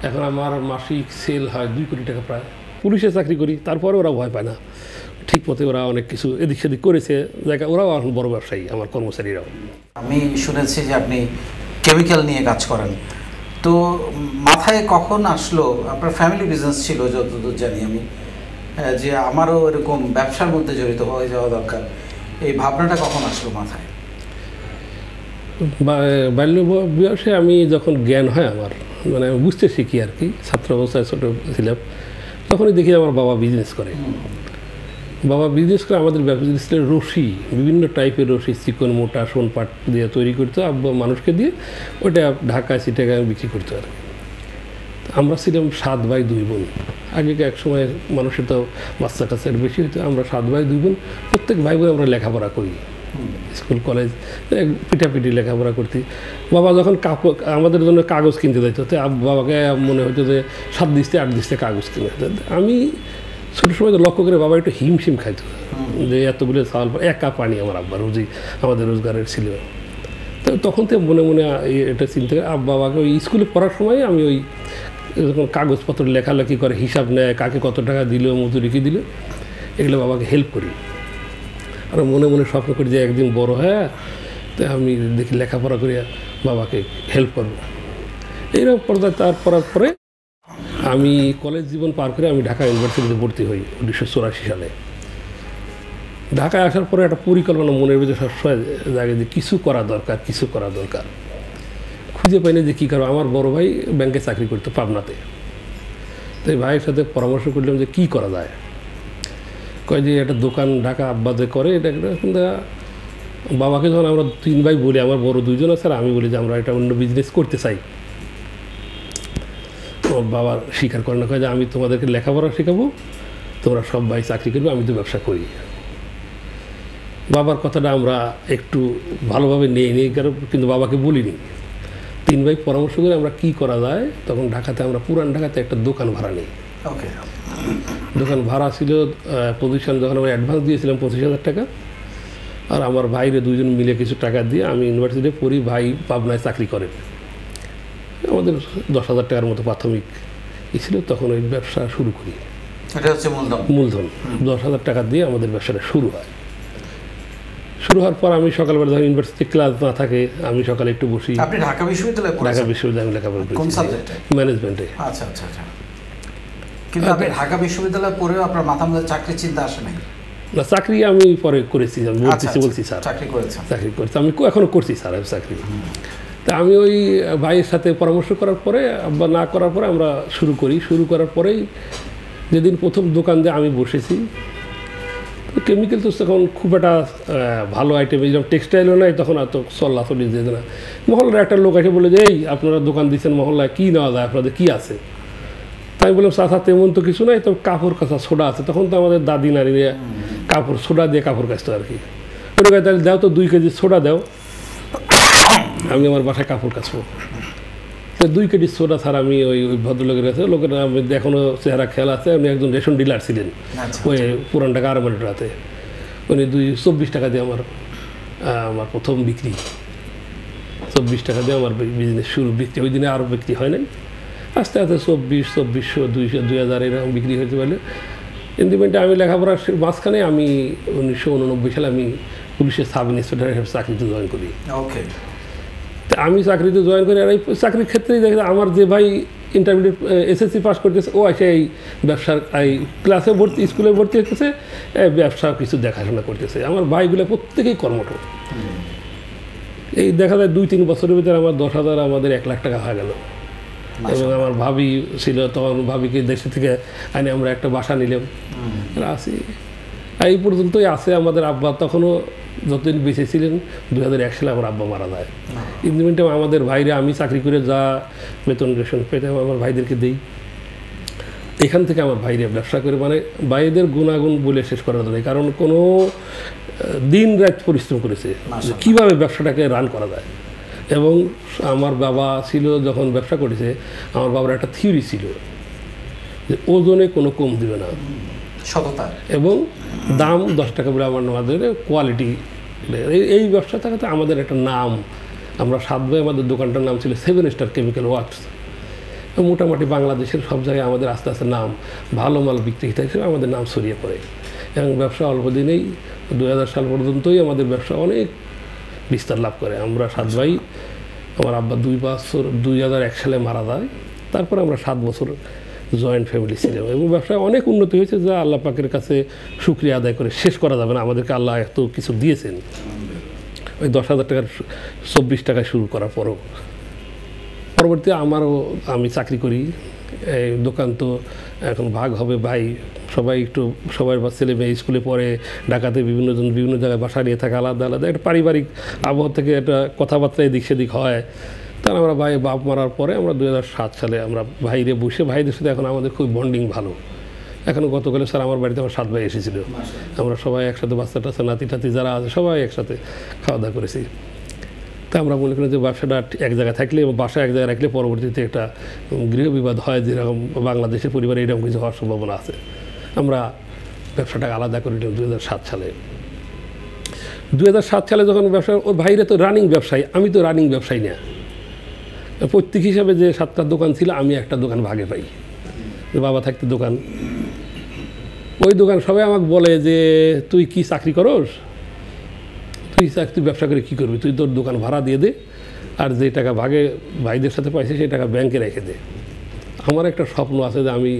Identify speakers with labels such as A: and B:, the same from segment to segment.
A: এখন আমার মাসিক সেল হয় 2 কোটি টাকা প্রায়। পুলিশে চাকরি করি, তারপরে ওরা ভয় পায় না, ঠিক মতো ওরা অনেক কিছু এদিক সেদিক করেছে, জায়গা ওরাও এখন বড় ব্যবসায়ী, আমার কর্মচারীরাও।
B: আমি শুনেছি যে আপনি কেমিক্যাল নিয়ে কাজ করেন, তো মাথায় কখন আসলো, আপনার ফ্যামিলি বিজনেস ছিল যতদূর জানি আমি, যে আমারও এরকম ব্যবসার মধ্যে জড়িত হয়ে যাওয়া দরকার, এই ভাবনাটা কখন আসলো মাথায়?
A: বাল্য বয়সে আমি যখন জ্ঞান হয় আমার, মানে আমি বুঝতে শিখি আর কি, ছাত্র অবস্থায় ছোটো ছিলাম, তখনই দেখি আমার বাবা বিজনেস করে। বাবা বিজনেস করে আমাদের বিজনেস রশি, বিভিন্ন টাইপের রশি, চিকন মোটা সোনপাট দিয়ে তৈরি করতো, আব্বা মানুষকে দিয়ে ওইটা ঢাকায় চিটাগাং বিক্রি করতো আর কি। আমরা ছিলাম 7 ভাই 2 বোন। আগে এক সময় মানুষের তো বাচ্চা কাচ্চার বেশি হতো, আমরা 7 ভাই 2 বোন, প্রত্যেক ভাই বোন আমরা লেখাপড়া করি, স্কুল কলেজ পিঠাপিঠি লেখাপড়া করতে। বাবা যখন আমাদের জন্য কাগজ কিনতে যাইতো, তো বাবাকে মনে হতো যে 7 দিস্তে 8 দিস্তে কাগজ কিনে। আমি ছোটো সময় লক্ষ্য করে বাবা একটু হিমশিম খাইতো, যে এতগুলো চাল, 1 কাপ পানি আমার আব্বা রোজই আমাদের রোজগারের ছিল। তো তখন তো মনে মনে এটা চিন্তা করে বাবাকে ওই স্কুলে পড়ার সময় আমি ওই যখন কাগজপত্র লেখালেখি করে, হিসাব নেয়, কাকে কত টাকা দিল, মজুরি কী দিল, এগুলো বাবাকে হেল্প করি। আর মনে মনে স্বপ্ন করি যে একদিন বড় হ্যাঁ তো আমি দেখি লেখাপড়া করে বাবাকে হেল্প করবো। এইরকম পর্যায়ে তার পড়ার পরে আমি কলেজ জীবন পার করে আমি ঢাকা ইউনিভার্সিটিতে ভর্তি হই 1984 সালে। ঢাকায় আসার পরে একটা পরিকল্পনা মনের ভিতরে সবসময় জায়গায় যে কিছু করা দরকার, কিছু করা দরকার। খুঁজে পাইনি যে কী করবো। আমার বড় ভাই ব্যাংকে চাকরি করতো পাবনাতে, তাই ভাইয়ের সাথে পরামর্শ করলাম যে কী করা যায়। কয় যে একটা দোকান ঢাকা আব্বাদে করে, এটা কিন্তু বাবাকে যখন আমরা 3 ভাই বলি, আমার বড় 2 জন আছে আর আমি বলি যে আমরা এটা অন্য বিজনেস করতে চাই, বাবা স্বীকার করে না, কয় যে আমি তোমাদেরকে লেখাপড়া শেখাবো, তোমরা সব ভাই চাকরি করবে, আমি তো ব্যবসা করি। বাবার কথাটা আমরা একটু ভালোভাবে নিয়ে কারণ, কিন্তু বাবাকে বলিনি। 3 ভাই পরামর্শ করে আমরা কি করা যায়, তখন ঢাকাতে আমরা পুরান ঢাকাতে একটা দোকান ভাড়া নিই।
B: ওকে,
A: দোকান ভাড়া ছিল পজিশন, যখন আমরা অ্যাডভান্স দিয়েছিলাম 25,000 টাকা, আর আমার ভাইরে 2 জন মিলে কিছু টাকা দিয়ে আমি ইউনিভার্সিটিতে পড়ি, ভাই পাবনায় চাকরি করে। আমাদের 10,000 টাকার মতো প্রাথমিক ছিল, তখন ওই ব্যবসা শুরু করি।
B: এটা হচ্ছে
A: মূলধন 10,000 টাকা দিয়ে আমাদের ব্যবসাটা শুরু হয়। শুরু হওয়ার পর আমি সকালবেলা যখন ইউনিভার্সিটি ক্লাস না থাকে, আমি সকালে একটু বসি।
B: আপনি ঢাকা বিশ্ববিদ্যালয়ে পড়েছেন?
A: ঢাকা বিশ্ববিদ্যালয়ে আমি লেখাপড়া করি।
B: কোন সাবজেক্টে?
A: ম্যানেজমেন্টে।
B: আচ্ছা আচ্ছা আচ্ছা। কিন্তু আপনি ঢাকা বিশ্ববিদ্যালয়ে পড়েও আপনার মাথার মধ্যে চাকরির চিন্তা আসে নাই?
A: না, চাকরি আমি পরে করেছি, আমি বলছি স্যার
B: চাকরি করেছেন?
A: চাকরি করেছি, আমি এখনও করছি স্যার চাকরি। তা আমি ওই ভাইয়ের সাথে পরামর্শ করার পরে বা না করার পরে আমরা শুরু করি। শুরু করার পরেই যেদিন প্রথম দোকান দিয়ে আমি বসেছি, কেমিক্যাল তো তখন খুব একটা ভালো আইটেম, যেরকম টেক্সটাইলও নাই তখন, এত চল্লাচল্লি যেত না। মহল্লার একটা লোক এসে বলে যে এই আপনারা দোকান দিচ্ছেন মহল্লায়, কী নেওয়া যায়, আপনাদের কী আছে? তাই বললাম চাচা তেমন তো কিছু নাই, তো কাপড় কাচা সোডা আছে। তখন তো আমাদের দাদি নারীরা কাপড় সোডা দিয়ে কাপড় কাচতো আর কি। ওটা তাহলে দাও তো 2 কেজি সোডা দাও, আমি আমার বাসায় কাপড় কাচবো। তো 2 কেজি সোডা ছাড়া আমি ওই ভদ্রলোকের কাছে, লোকের এখনও চেহারা খেয়াল আছে, উনি একজন রেশন ডিলার ছিলেন ওই পুরান ঢাকা আরমানিটাতে। উনি 24 টাকা দিয়ে আমার প্রথম বিক্রি, 24 টাকা দিয়ে আমার বিজনেস শুরু। বিক্রি ওই দিনে আরও বিক্রি হয় নাই, আস্তে আস্তে 2400, 200, 2000 এরকম বিক্রি হয়েছে বলে। ইন্ডিপেন্ডেন্টে আমি লেখাপড়ার মাঝখানে আমি 1989 সালে আমি পুলিশের সাব ইন্সপেক্টর হিসেবে চাকরিতে জয়েন করি।
B: ওকে,
A: তা আমি চাকরিতে জয়েন করি, আর এই চাকরির ক্ষেত্রেই দেখি আমার যে ভাই ইন্টারমিডিয়েট SSC পাস করতেছে, ও এসে এই ব্যবসার এই ক্লাসে ভর্তি, স্কুলে ভর্তি হতেছে, ব্যবসা কিছু দেখাশোনা করতেছে। আমার ভাইগুলো প্রত্যেকেই কর্মঠ। এই দেখা যায় 2-3 বছরের ভিতরে আমার 10,000, আমাদের 1 লাখ টাকা হয়ে গেল। এবং আমার ভাবি ছিল তখন, ভাবিকে দেশে থেকে আইনে আমরা একটা বাসা নিলাম, আসি এই পর্যন্তই আছে। আমাদের আব্বা তখনও যতদিন বেঁচে ছিলেন, 2001 সালে আমার আব্বা মারা যায়। ইনডিপেন্ডেন্টে আমাদের ভাইরা, আমি চাকরি করে যা বেতন রেশন পেতাম আমার ভাইদেরকে দিই। এখান থেকে আমার ভাইরা ব্যবসা করে, মানে ভাইদের গুণাগুণ বলে শেষ করা যায়, কারণ কোনো দিন রাত পরিশ্রম করেছে কীভাবে ব্যবসাটাকে রান করা যায়। এবং আমার বাবা ছিল যখন ব্যবসা করেছে, আমার বাবার একটা থিওরি ছিল যে ওজনে কোনো কম দিবে না,
B: সততা এবং
A: দাম 10 টাকা বলে আমাদের কোয়ালিটি। এই ব্যবসা থাকাতে আমাদের একটা নাম, আমরা 7 ভাই, আমাদের দোকানটার নাম ছিল 7 স্টার কেমিক্যাল ওয়ার্কস। মোটামুটি বাংলাদেশের সব জায়গায় আমাদের আস্তে আস্তে নাম ভালো মাল বিক্রেতা হিসেবে আমাদের নাম ছড়িয়ে পড়ে এবং ব্যবসা অল্প দিনেই 2000 সাল পর্যন্তই আমাদের ব্যবসা অনেক বিস্তার লাভ করে। আমরা 7 ভাই, আমার আব্বা 2001 সালে মারা যায়, তারপরে আমরা 7 বছর জয়েন্ট ফ্যামিলি ছিলাম এবং ব্যবসায় অনেক উন্নতি হয়েছে, যা আল্লাহ পাকের কাছে শুকরিয়া আদায় করে শেষ করা যাবে না। আমাদেরকে আল্লাহ এত কিছু দিয়েছেন, ওই 10,000 টাকার 24 টাকায় শুরু করার পরও। পরবর্তীতে আমি চাকরি করি, এই দোকান তো এখন ভাগ হবে ভাই, সবাই ছেলে মেয়ে স্কুলে পড়ে, ঢাকাতে বিভিন্ন জায়গায় বাসা নিয়ে থাকে, আলাদা আলাদা একটা পারিবারিক আবহাওয়া থেকে একটা কথাবার্তা এদিক সেদিক হয়। তার আমরা বাপ মারার পরে আমরা 2007 সালে আমরা ভাইদের সাথে এখন আমাদের খুব বন্ডিং ভালো। এখন গতকালে স্যার আমার বাড়িতে আমার 7 ভাই এসেছিল, আমরা সবাই একসাথে বাচ্চা টাচ্চা নাতি টাতি যারা আছে সবাই একসাথে খাওয়া দাওয়া করেছি। তা আমরা মনে করি যে ব্যবসাটা এক জায়গায় থাকলে এবং বাসা এক জায়গায় রাখলে পরবর্তীতে একটা গৃহবিবাদ হয়, যেরকম বাংলাদেশের পরিবারে এরকম কিছু হওয়ার সম্ভাবনা আছে। আমরা ব্যবসাটাকে আলাদা করে নিলাম 2007 সালে। 2007 সালে যখন ব্যবসা, ওর ভাইরা তো রানিং ব্যবসায়ী, আমি তো রানিং ব্যবসায়ী না। প্রত্যেক হিসাবে যে 7টা দোকান ছিল, আমি একটা দোকান ভাগে পাই, বাবা থাকতে দোকান। ওই দোকান সবাই আমাকে বলে যে তুই কি চাকরি করস, তুই ব্যবসা করে কী করবি, তুই তোর দোকান ভাড়া দিয়ে দে, আর যে টাকা ভাগে ভাইদের সাথে পাইছে সেই টাকা ব্যাংকে রেখে দে। আমার একটা স্বপ্ন আছে যে আমি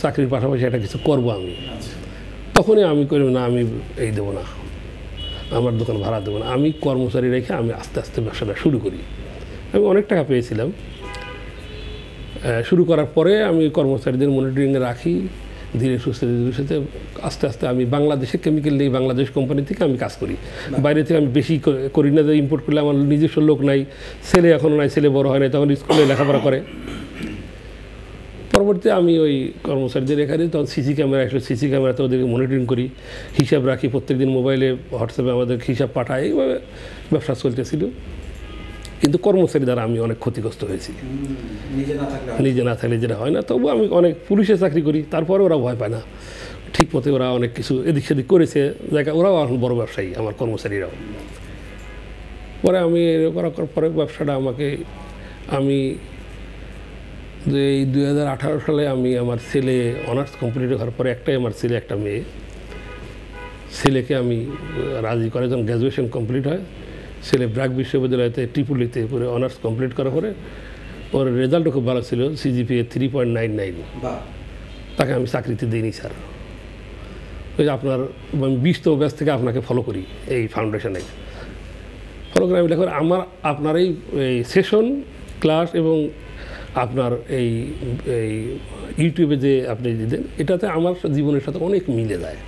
A: চাকরির পাশাপাশি একটা কিছু করবো আমি। তখনই আমি করি না, আমি এই দেবো না, আমার দোকান ভাড়া দেবো না, আমি কর্মচারী রেখে আমি আস্তে আস্তে ব্যবসাটা শুরু করি। আমি অনেক টাকা পেয়েছিলাম। শুরু করার পরে আমি কর্মচারীদের মনিটরিংয়ে রাখি, ধীরে সুস্থে আস্তে আস্তে আমি বাংলাদেশে কেমিক্যাল নেই, বাংলাদেশ কোম্পানি থেকে আমি কাজ করি। বাইরে থেকে আমি বেশি করি না, যে ইম্পোর্ট করলে আমার নিজস্ব লোক নাই, ছেলে এখনও নাই, ছেলে বড় হয় নাই, তখন স্কুলে লেখাপড়া করে। পরবর্তীতে আমি ওই কর্মচারীদের এখানে তখন সিসি ক্যামেরা আসলে সিসি ক্যামেরাতে ওদেরকে মনিটরিং করি, হিসাব রাখি, প্রত্যেকদিন মোবাইলে হোয়াটসঅ্যাপে আমাদের হিসাব পাঠায়, এইভাবে ব্যবসা চলতেছিল। কিন্তু কর্মচারী দ্বারা আমি অনেক ক্ষতিগ্রস্ত হয়েছি, নিজে না থাকলে যেটা হয় না। তবু আমি অনেক পুলিশে চাকরি করি, তারপরে ওরা ভয় পায় না, ঠিক মতো ওরা অনেক কিছু এদিক সেদিক করেছে, জায়গা ওরাও এখন বড় ব্যবসায়ী, আমার কর্মচারীরাও। পরে আমি করার পরে ব্যবসাটা আমি যে এই 2018 সালে আমি আমার ছেলে অনার্স কমপ্লিট হওয়ার পরে, একটাই আমার ছেলে একটা মেয়ে, ছেলেকে আমি রাজি করে যখন গ্র্যাজুয়েশন কমপ্লিট হয়, ছেলে ব্র্যাক বিশ্ববিদ্যালয়তে ট্রিপুলিতে পরে অনার্স কমপ্লিট করার পরে ওর রেজাল্টও খুব ভালো ছিল, CGPA 3.99। তাকে আমি চাকরিতে দিইনি স্যার। ওই যে আপনার 20তম ব্যাচ থেকে আপনাকে ফলো করি এই ফাউন্ডেশনে, ফলো করে আমি দেখো আপনার এই সেশন ক্লাস এবং আপনার এই ইউটিউবে যে আপনি দিতেন, এটাতে আমার জীবনের সাথে অনেক মিলে যায়,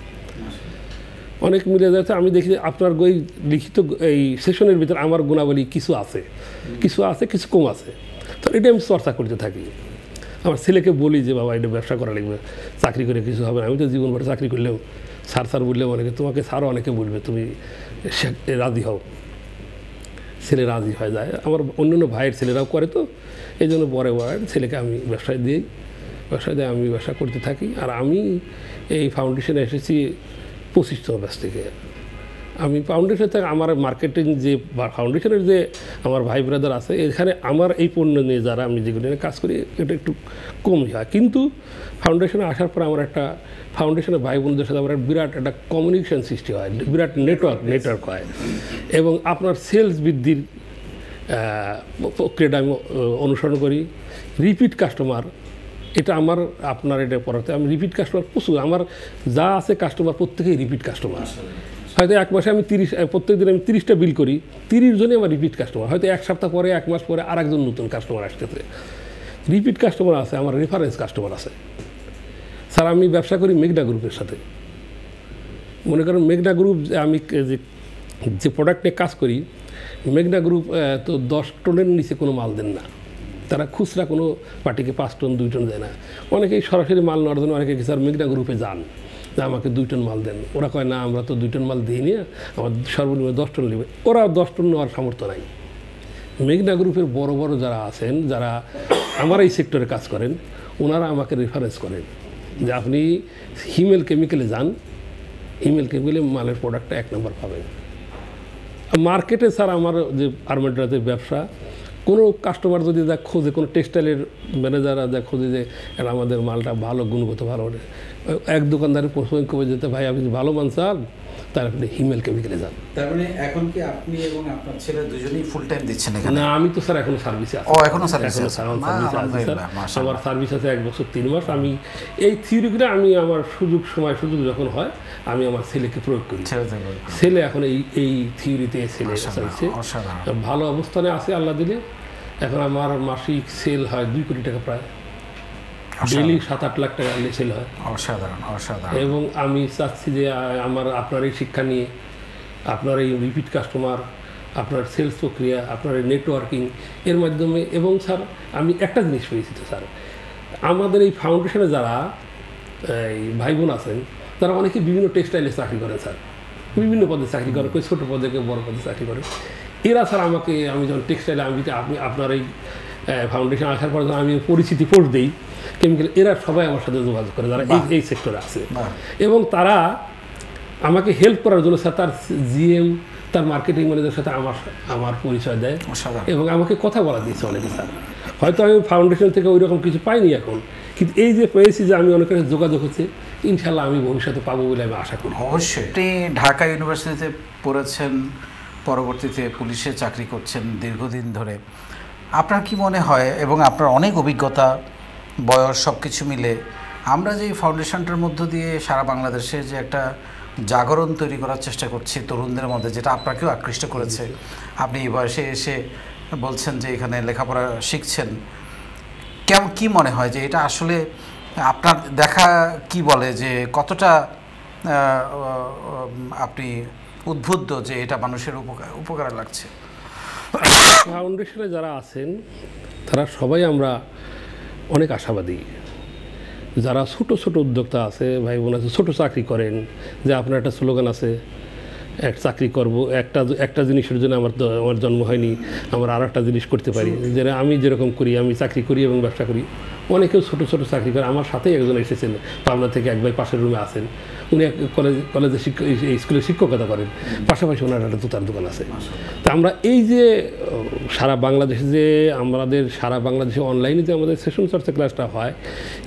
A: অনেক মিলে যাচ্ছে। আমি দেখি আপনার ওই লিখিত এই সেশনের ভিতরে আমার গুণাবলী কিছু আছে, কিছু কম আছে, তো এটা আমি চর্চা করতে থাকি। আমার ছেলেকে বলি যে বাবা এটা ব্যবসা করা লাগবে, চাকরি করে কিছু হবে না। আমি তো জীবনভর চাকরি করলেও স্যার বললেও অনেকে, তোমাকে স্যারও অনেকে বলবে, তুমি রাজি হও। ছেলে রাজি হয়ে যায়, আমার অন্যান্য ভাইয়ের ছেলেরাও করে, তো এই জন্য পরে ছেলেকে আমি ব্যবসায় দিয়ে আমি ব্যবসা করতে থাকি। আর আমি এই ফাউন্ডেশনে এসেছি 25তম ব্যাচ থেকে। আমি ফাউন্ডেশন থেকে আমার মার্কেটিং যে ফাউন্ডেশনের যে আমার ভাই ব্রাদার আছে, এখানে আমার এই পণ্য নিয়ে যারা আমি যেগুলো নিয়ে কাজ করি এটা একটু কমই হয়। কিন্তু ফাউন্ডেশনে আসার পর আমার একটা ফাউন্ডেশনের ভাই বোনদের সাথে আমার বিরাট একটা কমিউনিকেশন সৃষ্টি হয়, বিরাট নেটওয়ার্ক হয়, এবং আপনার সেলস বৃদ্ধির প্রক্রিয়াটা আমি অনুসরণ করি। রিপিট কাস্টমার, এটা আপনার এটা পড়াতে আমি রিপিট কাস্টমার প্রচুর, আমার যা আছে কাস্টমার প্রত্যেকেই রিপিট কাস্টমার। হয়তো এক মাসে আমি প্রত্যেক দিন আমি 30টা বিল করি, 30 জনই আমার রিপিট কাস্টমার। হয়তো এক সপ্তাহ পরে, এক মাস পরে আরেকজন নতুন কাস্টমার আসতেছে। রিপিট কাস্টমার আছে, আমার রেফারেন্স কাস্টমার আছে। স্যার আমি ব্যবসা করি মেঘনা গ্রুপের সাথে। মনে করেন মেঘনা গ্রুপ, আমি যে প্রোডাক্ট নিয়ে কাজ করি, মেঘনা গ্রুপ তো 10 টনের নিচে কোনো মাল দেন না। তারা খুচরা কোনো পার্টিকে 5 টন 2 টন দেয় না। অনেকেই সরাসরি মাল নেওয়ার জন্য অনেকে স্যার মেঘনা গ্রুপে যান, যে আমাকে 2 টন মাল দেন। ওরা কয় না, আমরা তো 2 টন মাল দিই না, আমার সর্বনিম্ন 10 টন নেবে। ওরা 10 টন নেওয়ার সামর্থ্য নাই। মেঘনা গ্রুপের বড় যারা আছেন, যারা আমার এই সেক্টরে কাজ করেন, ওনারা আমাকে রেফারেন্স করেন যে আপনি হিমেল কেমিক্যালে যান, হিমেল কেমিক্যালে মালের প্রোডাক্টটা 1 নম্বর পাবেন। মার্কেটে স্যার আমার যে আর্মেন্টারদের ব্যবসা কোনো কাস্টমার যদি যা খোঁজে, কোনো টেক্সটাইলের ম্যানেজাররা যা খোঁজে যে এটা আমাদের মালটা ভালো গুণগত ভালো, এক দোকানদারের প্রশ্ন করে যেতে, ভাই আপনি ভালো মান চান তার আপনি হিমেল কেমিক্যালে যান।
B: তার মানে এখন কি আপনি এবং আপনার ছেলে দুজনেই ফুল টাইম দিচ্ছেন এখানে?
A: না, আমি তো স্যার এখনো সার্ভিসে আছি।
B: এখনো সার্ভিসে আছে?
A: আমার সার্ভিস আছে 1 বছর 3 মাস। আমি এই থিওরিগুলো আমি আমার সুযোগ যখন হয় আমি আমার ছেলেকে প্রয়োগ করি। ছেলে এখন এই থিওরিতে ছেলে ভালো অবস্থানে আছে আল্লাহ দিলে। এখন আমার মাসিক সেল হয় 2 কোটি টাকা, প্রায় ডেইলি 7-8 লাখ টাকা সেল হয়।
B: অসাধারণ।
A: এবং আমি চাচ্ছি যে আপনার এই শিক্ষা নিয়ে, আপনার এই রিপিট কাস্টমার, আপনার সেলস প্রক্রিয়া, আপনার এই নেটওয়ার্কিং এর মাধ্যমে, এবং স্যার আমি একটা জিনিস পেয়েছি তো স্যার, আমাদের এই ফাউন্ডেশনে যারা এই ভাই বোন আছেন তারা অনেকে বিভিন্ন টেক্সটাইলে চাকরি করে স্যার, বিভিন্ন পদে চাকরি করে, কেউ ছোটো পদে, কেউ বড়ো পদে চাকরি করে। এরা স্যার আমি যখন টেক্সটাইলে আপনি আপনার এই ফাউন্ডেশন আসার পর আমি পরিচিতি পোস্ট দিই কেমিক্যাল, এরা সবাই আমার সাথে যোগাযোগ করে যারা এই সেক্টরে আছে, এবং তারা আমাকে হেল্প করার জন্য স্যার তার জিএম, তার মার্কেটিং ম্যানেজারের সাথে আমার পরিচয় দেয় এবং আমাকে কথা বলা দিয়েছে অনেকে স্যার। হয়তো আমি ফাউন্ডেশন থেকে ওই রকম কিছু পাইনি এখন, কিন্তু এই যে পেয়েছি যে আমি অনেকের যোগাযোগ হচ্ছে, ইনশাল্লাহ আমি ভবিষ্যতে পাবো বলে আমি আশা করি।
B: অবশ্যই। আপনি ঢাকা ইউনিভার্সিটিতে পড়েছেন, পরবর্তীতে পুলিশে চাকরি করছেন দীর্ঘদিন ধরে। আপনার কি মনে হয়, এবং আপনার অনেক অভিজ্ঞতা, বয়স, সব কিছু মিলে আমরা যে ফাউন্ডেশনটার মধ্য দিয়ে সারা বাংলাদেশে যে একটা জাগরণ তৈরি করার চেষ্টা করছি তরুণদের মধ্যে, যেটা আপনাকেও আকৃষ্ট করেছে, আপনি এই বয়সে এসে বলছেন যে এখানে লেখাপড়া শিখছেন, কেমন কি মনে হয় যে এটা আসলে আপনার দেখা কি বলে যে কতটা আপনি উদ্বুদ্ধ যে এটা মানুষের উপকারে লাগছে?
A: ফাউন্ডেশনে যারা আছেন তারা সবাই আমরা অনেক আশাবাদী। যারা ছোট ছোট উদ্যোক্তা আছে, ভাই বোন আছে, ছোটো চাকরি করেন, যে আপনার একটা স্লোগান আছে, এক চাকরি করব, একটা জিনিসের জন্য আমার জন্ম হয়নি, আমরা আর একটা জিনিস করতে পারি। যেটা আমি যেরকম করি, আমি চাকরি করি এবং ব্যবসা করি। অনেকেও ছোটো ছোটো চাকরি করে। আমার সাথেই একজন এসেছেন পাবনা থেকে, এক ভাই পাশের রুমে আছেন, উনি কলেজে স্কুলে শিক্ষকতা করেন, পাশাপাশি ওনার একটা জুতার দোকান আছে। তা আমরা এই যে সারা বাংলাদেশে অনলাইনে যে আমাদের সেশন চর্চা ক্লাসটা হয়,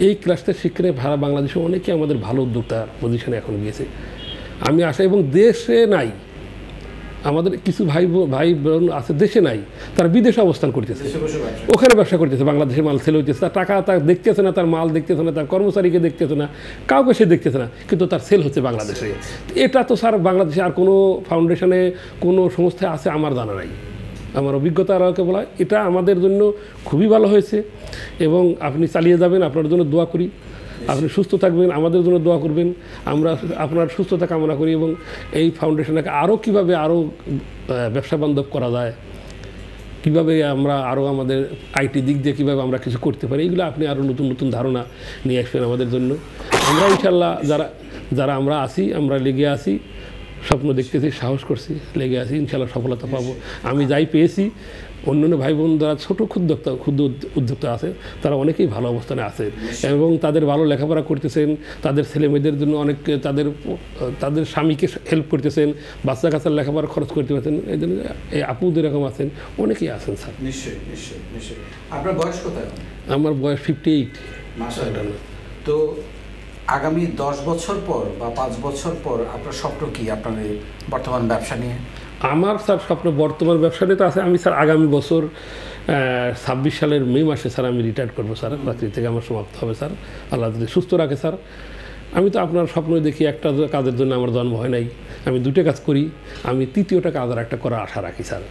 A: এই ক্লাসটা শিক্ষারে সারা বাংলাদেশে অনেকে আমাদের ভালো উদ্যোক্তার পজিশনে এখন গিয়েছে আমি আশা। এবং দেশে নাই, আমাদের কিছু ভাই বোন আছে দেশে নাই, তারা বিদেশে অবস্থান করতেছে, ওখানে ব্যবসা করতেছে, বাংলাদেশে মাল সেল হইতেছে, তার টাকা তার দেখতেছে না, তার মাল দেখতেছে না, তার কর্মচারীকে দেখতেছে না, কাউকে সে দেখতেছে না, কিন্তু তার সেল হচ্ছে বাংলাদেশে। এটা তো স্যার বাংলাদেশে আর কোনো ফাউন্ডেশনে কোনো সংস্থায় আছে আমার জানা নাই। আমার অভিজ্ঞতা আরকে বলা, এটা আমাদের জন্য খুবই ভালো হয়েছে এবং আপনি চালিয়ে যাবেন। আপনার জন্য দোয়া করি, আপনি সুস্থ থাকবেন, আমাদের জন্য দোয়া করবেন, আমরা আপনার সুস্থতা কামনা করি। এবং এই ফাউন্ডেশনটাকে আরও কীভাবে আরও ব্যবসা বান্ধব করা যায়, কীভাবে আমরা আরও আমাদের আইটি দিক দিয়ে কীভাবে আমরা কিছু করতে পারি, এগুলো আপনি আরও নতুন নতুন ধারণা নিয়ে আসবেন আমাদের জন্য। আমরা ইনশাল্লাহ যারা আমরা আছি, আমরা লেগে আছি, স্বপ্ন দেখতেছি, সাহস করছি, লেগে আছি, ইনশাল্লাহ সফলতা পাবো। আমি যাই পেয়েছি, অন্যান্য ভাই বোন যারা ছোটো ক্ষুদ্র উদ্যোক্তা আছে তারা অনেকেই ভালো অবস্থানে আছে এবং তাদের ভালো লেখাপড়া করতেছেন, তাদের ছেলে মেয়েদের জন্য অনেক তাদের স্বামীকে হেল্প করতেছেন, বাচ্চা কাচ্চার লেখাপড়া খরচ করতে পারছেন। এই জন্য এই আপু যেরকম আছেন অনেকেই আছেন স্যার।
B: নিশ্চয়ই নিশ্চয়ই নিশ্চয়ই। আপনার বয়স কত? আমার
A: বয়স 58।
B: মাশাআল্লাহ। তো আগামী 10 বছর পর বা 5 বছর পর আপনার স্বপ্ন কি আপনার এই বর্তমান ব্যবসা নিয়ে?
A: আমার স্যার স্বপ্ন বর্তমান ব্যবসা নিয়ে তো আছে। আমি স্যার আগামী বছর 26 সালের মে মাসে স্যার আমি রিটায়ার করবো স্যার, চাকরি থেকে আমার সমাপ্ত হবে স্যার, আল্লাহ যদি সুস্থ রাখে স্যার। আমি তো আপনার স্বপ্ন দেখি, একটা কাজের জন্য আমার জন্ম হয় নাই, আমি 2টা কাজ করি, আমি 3য়টা কাজ আর একটা করার আশা রাখি স্যার।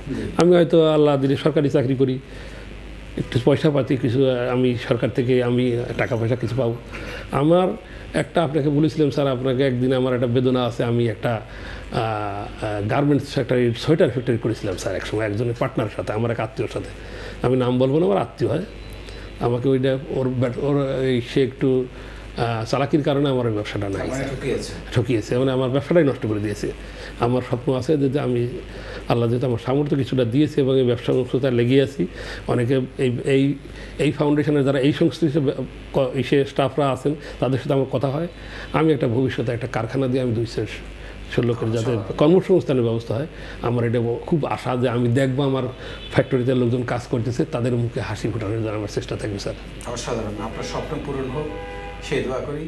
A: আমি হয়তো আল্লাহ দিলে সরকারি চাকরি করি, একটু পয়সা পাতি কিছু আমি সরকার থেকে আমি টাকা পয়সা কিছু পাবো। আমার একটা আপনাকে বলেছিলাম স্যার, আপনাকে একদিন আমার একটা বেদনা আছে, আমি একটা গার্মেন্টস ফ্যাক্টরি, সোয়েটার ফ্যাক্টরি করেছিলাম স্যার একসময় একজনের পার্টনারের সাথে, আমার এক আত্মীয়র সাথে। আমি নাম বলবো না, আমার আত্মীয় হয়। আমাকে ওইটা ওর সে একটু চালাকির কারণে আমার ওই ব্যবসাটা নাই, ঠকিয়েছে, মানে আমার ব্যবসাটাই নষ্ট করে দিয়েছে। আমার স্বপ্ন আছে যে আমি আল্লাহ যেহেতু আমার সামর্থ্য কিছুটা দিয়েছে এবং এই ব্যবসা সংস্থায় লেগে আছি। অনেকে এই ফাউন্ডেশনের যারা এই সংশ্লিষ্ট স্টাফরা আছেন তাদের সাথে আমার কথা হয়। আমি একটা ভবিষ্যতে একটা কারখানা দিয়ে আমি লোকের যাতে কর্মসংস্থানের ব্যবস্থা হয়। আমার এটা খুব আশা যে আমি দেখবো আমার ফ্যাক্টরিতে লোকজন কাজ করতেছে, তাদের মুখে হাসি ফোটানোর জন্য আমার চেষ্টা থাকবে স্যার।
B: অসাধারণ, আপনার স্বপ্ন পূরণ হোক সেই দোয়া করি।